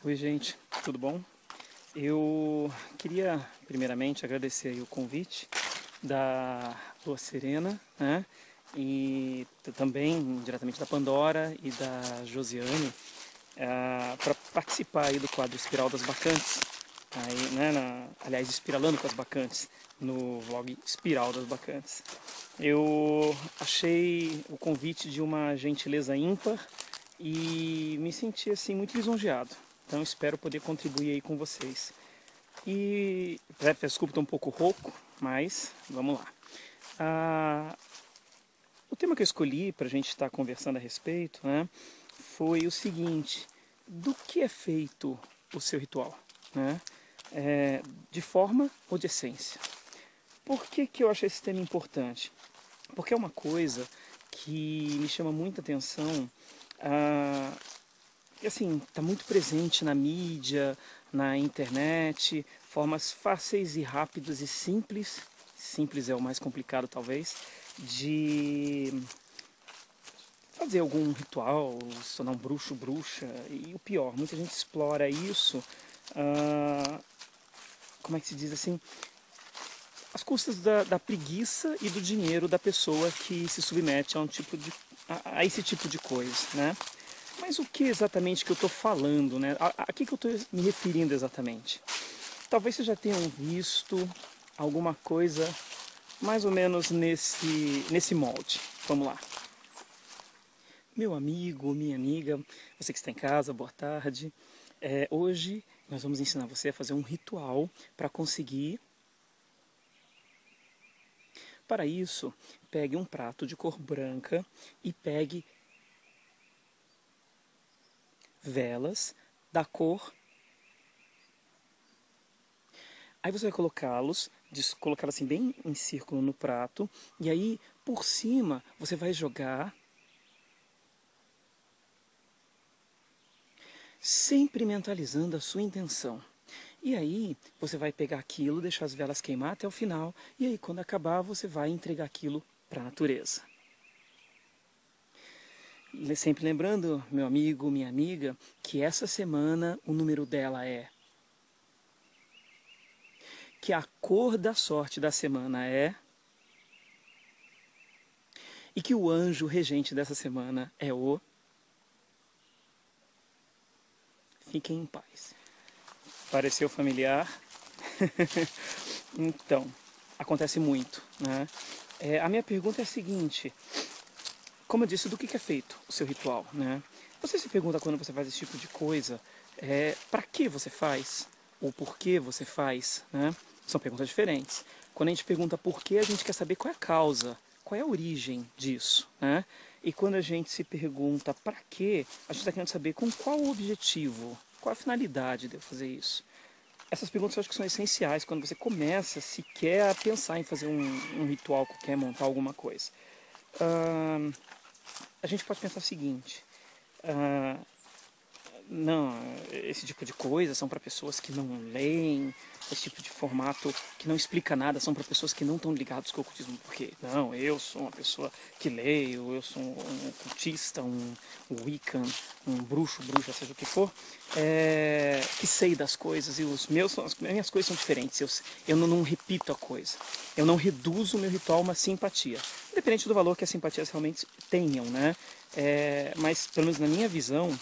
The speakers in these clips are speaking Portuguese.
Oi, gente, tudo bom? Eu queria primeiramente agradecer aí o convite da Lua Serena, né? E também diretamente da Pandora e da Josiane para participar aí do quadro Espiral das Bacantes, aí, né, aliás, Espiralando com as Bacantes, no vlog Espiral das Bacantes. Eu achei o convite de uma gentileza ímpar e me senti assim muito lisonjeado. Então espero poder contribuir aí com vocês. E peço desculpa, estou um pouco rouco, mas vamos lá. O tema que eu escolhi para a gente estar conversando a respeito, né, foi o seguinte: do que é feito o seu ritual, né? De forma ou de essência? Por que eu acho esse tema importante? Porque é uma coisa que me chama muita atenção. E assim, está muito presente na mídia, na internet, formas fáceis e rápidas e simples é o mais complicado talvez, de fazer algum ritual, se tornar um bruxo, bruxa. E o pior, muita gente explora isso, como é que se diz assim, às custas da preguiça e do dinheiro da pessoa que se submete a esse tipo de coisa, né? Mas o que exatamente que eu estou falando, né? A que eu estou me referindo exatamente? Talvez vocês já tenham visto alguma coisa mais ou menos nesse molde. Vamos lá. Meu amigo, minha amiga, você que está em casa, boa tarde. Hoje nós vamos ensinar você a fazer um ritual para conseguir. Para isso, pegue um prato de cor branca e pegue velas da cor. Aí você vai colocar assim bem em círculo no prato, e aí por cima você vai jogar, sempre mentalizando a sua intenção. E aí você vai pegar aquilo, deixar as velas queimar até o final, e aí quando acabar você vai entregar aquilo para a natureza. Sempre lembrando, meu amigo, minha amiga, que essa semana o número dela é, que a cor da sorte da semana é, e que o anjo regente dessa semana é o. Fiquem em paz. Pareceu familiar? Então, acontece muito, né? A minha pergunta é a seguinte: como eu disse, do que é feito o seu ritual, né? Você se pergunta quando você faz esse tipo de coisa, para que você faz? Ou por que você faz, né? São perguntas diferentes. Quando a gente pergunta por que, a gente quer saber qual é a causa, qual é a origem disso, né? E quando a gente se pergunta para que, a gente está querendo saber com qual o objetivo, qual a finalidade de eu fazer isso. Essas perguntas eu acho que são essenciais quando você começa sequer a pensar em fazer um ritual qualquer, montar alguma coisa. A gente pode pensar o seguinte: ah, não, esse tipo de coisa são para pessoas que não leem, esse tipo de formato que não explica nada são para pessoas que não estão ligados com o ocultismo. Porque, não, eu sou uma pessoa que leio, eu sou um ocultista, um Wiccan, um bruxo, bruxa, seja o que for, que sei das coisas, e as minhas coisas são diferentes, eu não repito a coisa, eu não reduzo o meu ritual a uma simpatia, independente do valor que as simpatias realmente tenham, né? Mas, pelo menos na minha visão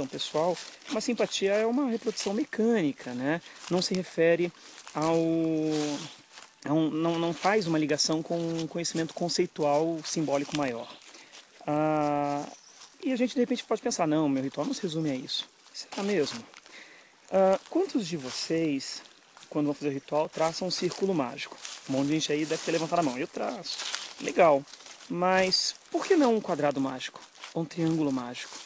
pessoal, uma simpatia é uma reprodução mecânica, né? Não se refere ao. Não faz uma ligação com um conhecimento conceitual simbólico maior. E a gente de repente pode pensar: não, meu ritual não se resume a isso. Será mesmo? Quantos de vocês, quando vão fazer o ritual, traçam um círculo mágico? Um monte de gente aí deve ter levantado a mão. Eu traço. Legal. Mas por que não um quadrado mágico? Ou um triângulo mágico?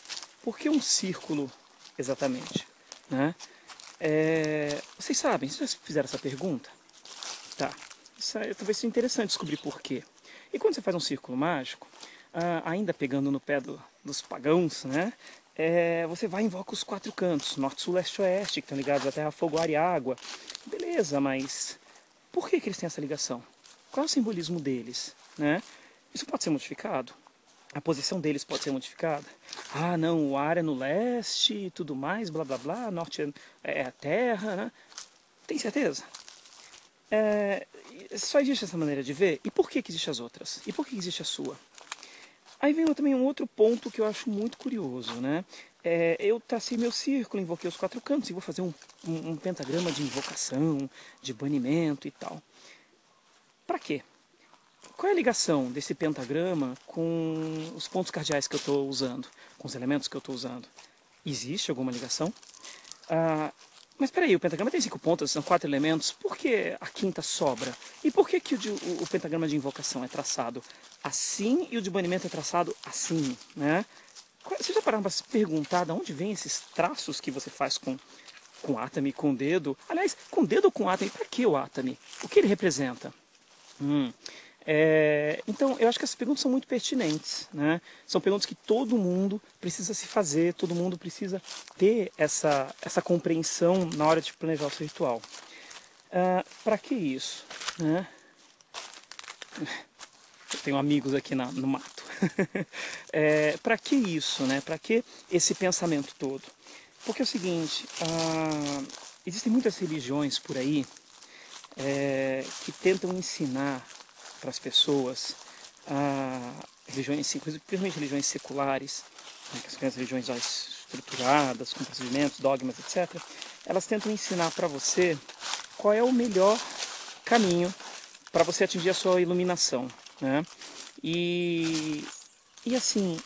Por que um círculo exatamente? Né? Vocês sabem, vocês já fizeram essa pergunta? Tá. Talvez seja interessante descobrir por quê. E quando você faz um círculo mágico, ainda pegando no pé dos pagãos, né? Você vai e invoca os quatro cantos, norte, sul, leste, oeste, que estão ligados à terra, fogo, ar e água. Beleza, mas por que eles têm essa ligação? Qual é o simbolismo deles, né? Isso pode ser modificado? a posição deles pode ser modificada. Ah, não, o ar é no leste e tudo mais, blá blá blá, norte é a terra, né? Tem certeza? Só existe essa maneira de ver? E por que existe as outras? E por que existe a sua? Aí vem também um outro ponto que eu acho muito curioso, né? Eu tracei meu círculo, invoquei os 4 cantos e vou fazer um pentagrama de invocação, de banimento e tal. Para quê? Qual é a ligação desse pentagrama com os pontos cardeais que eu estou usando, com os elementos que eu estou usando? Existe alguma ligação? Mas peraí, o pentagrama tem 5 pontas, são 4 elementos, por que a quinta sobra? E por que o pentagrama de invocação é traçado assim e o de banimento é traçado assim, né? Você já parou para se perguntar de onde vem esses traços que você faz com Atami, com o dedo? Aliás, com o dedo ou com Atami, para que o Atami? O que ele representa? Então, eu acho que essas perguntas são muito pertinentes, né? São perguntas que todo mundo precisa se fazer, todo mundo precisa ter essa compreensão na hora de planejar o seu ritual. Para que isso? Né? Eu tenho amigos aqui no mato. Para que isso? Né? Para que esse pensamento todo? Porque é o seguinte, existem muitas religiões por aí que tentam ensinar para as pessoas, religiões, principalmente religiões seculares, né, que são as religiões já estruturadas, com procedimentos, dogmas, etc., elas tentam ensinar para você qual é o melhor caminho para você atingir a sua iluminação. Né? E assim,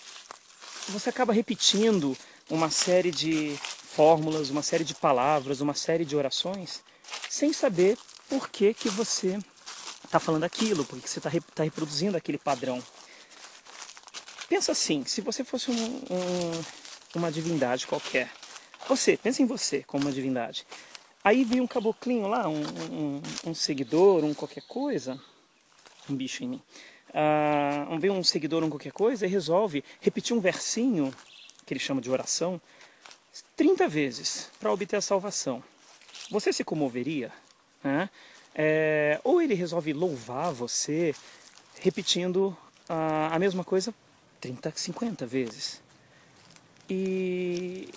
você acaba repetindo uma série de fórmulas, uma série de palavras, uma série de orações, sem saber por que você está falando aquilo, porque você está reproduzindo aquele padrão. Pensa assim, se você fosse uma divindade qualquer, pensa em você como uma divindade. Aí vem um caboclinho lá, um seguidor, qualquer coisa, um bicho em mim, vem um seguidor, qualquer coisa, e resolve repetir um versinho, que ele chama de oração, 30 vezes para obter a salvação. Você se comoveria? Né? Ou ele resolve louvar você repetindo a mesma coisa 30, 50 vezes.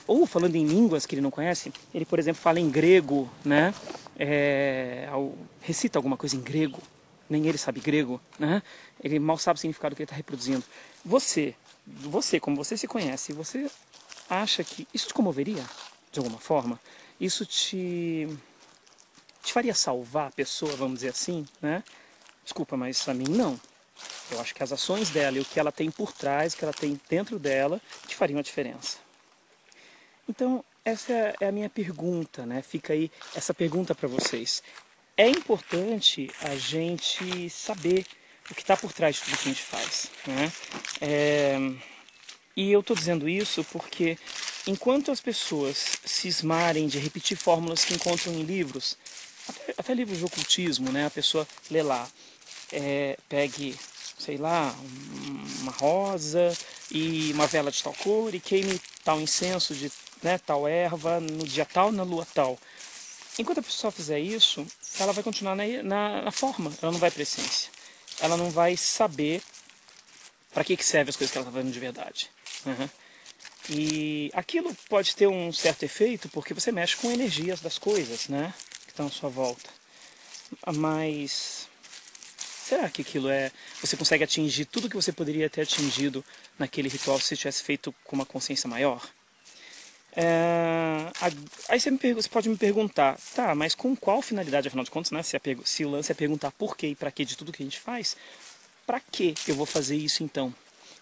Ou falando em línguas que ele não conhece, ele, por exemplo, fala em grego, né? Recita alguma coisa em grego, nem ele sabe grego, né? Ele mal sabe o significado que ele está reproduzindo. Você, como você se conhece, você acha que isso te comoveria de alguma forma? Isso te faria salvar a pessoa, vamos dizer assim, né? Desculpa, mas a mim não. Eu acho que as ações dela e o que ela tem por trás, o que ela tem dentro dela, que fariam a diferença. Então, essa é a minha pergunta, né? Fica aí essa pergunta para vocês. É importante a gente saber o que está por trás de tudo que a gente faz, né? E eu estou dizendo isso porque enquanto as pessoas cismarem de repetir fórmulas que encontram em livros, até livros de ocultismo, né? A pessoa lê lá, pegue, sei lá, uma rosa e uma vela de tal cor e queime tal incenso de tal erva no dia tal, na lua tal. Enquanto a pessoa fizer isso, ela vai continuar na forma, ela não vai para a essência. Ela não vai saber para que serve as coisas que ela está fazendo de verdade. Uhum. E aquilo pode ter um certo efeito porque você mexe com energias das coisas, né, que estão à sua volta. Mas será que aquilo você consegue atingir tudo que você poderia ter atingido naquele ritual se você tivesse feito com uma consciência maior? Aí você pode me perguntar, tá, mas com qual finalidade, afinal de contas, né? Se o lance é perguntar por quê e pra quê de tudo que a gente faz, pra que eu vou fazer isso então?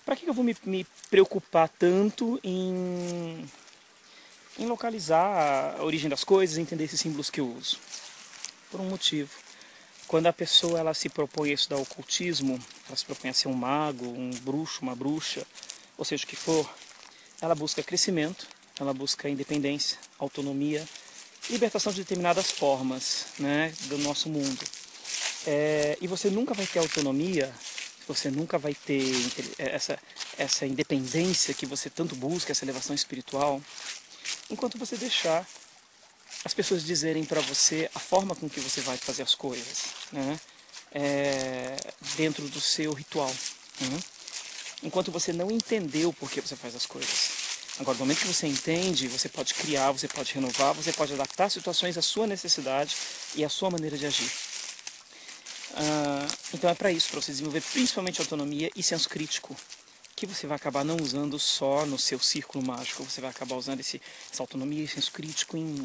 Pra que eu vou me preocupar tanto em localizar a origem das coisas, entender esses símbolos que eu uso? Por um motivo. Quando a pessoa ela se propõe a estudar ocultismo, ela se propõe a ser um mago, um bruxo, uma bruxa, ou seja o que for, ela busca crescimento, ela busca independência, autonomia, libertação de determinadas formas, né, do nosso mundo. E você nunca vai ter autonomia, você nunca vai ter essa independência que você tanto busca, essa elevação espiritual, enquanto você deixar as pessoas dizerem para você a forma com que você vai fazer as coisas, né, dentro do seu ritual. Né? enquanto você não entendeu por que você faz as coisas. Agora, no momento que você entende, você pode criar, você pode renovar, você pode adaptar situações à sua necessidade e à sua maneira de agir. Então é para isso, para você desenvolver principalmente autonomia e senso crítico, que você vai acabar não usando só no seu círculo mágico, você vai acabar usando essa autonomia e senso crítico em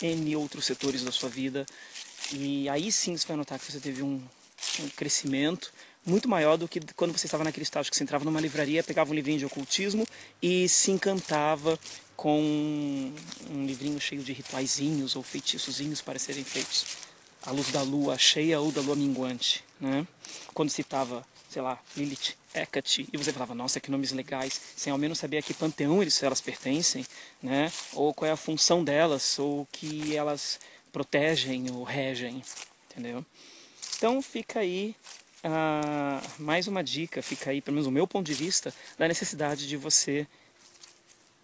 N outros setores da sua vida. E aí sim você vai notar que você teve um crescimento muito maior do que quando você estava naquele estágio que você entrava numa livraria, pegava um livrinho de ocultismo e se encantava com um livrinho cheio de rituaizinhos ou feitiçozinhos para serem feitos à luz da lua cheia ou da lua minguante, né? Quando citava, sei lá, Lilith, Hecate, e você falava, nossa, que nomes legais, sem ao menos saber a que panteão elas pertencem, né? Ou qual é a função delas, ou o que elas protegem ou regem, entendeu? Então fica aí mais uma dica, fica aí, pelo menos o meu ponto de vista, da necessidade de você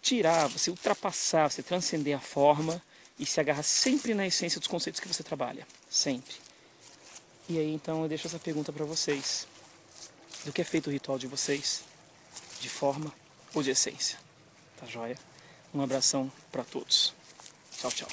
tirar, você ultrapassar, você transcender a forma e se agarrar sempre na essência dos conceitos que você trabalha, sempre. E aí então eu deixo essa pergunta para vocês. Do que é feito o ritual de vocês? De forma ou de essência? Tá joia? Um abração para todos. Tchau, tchau.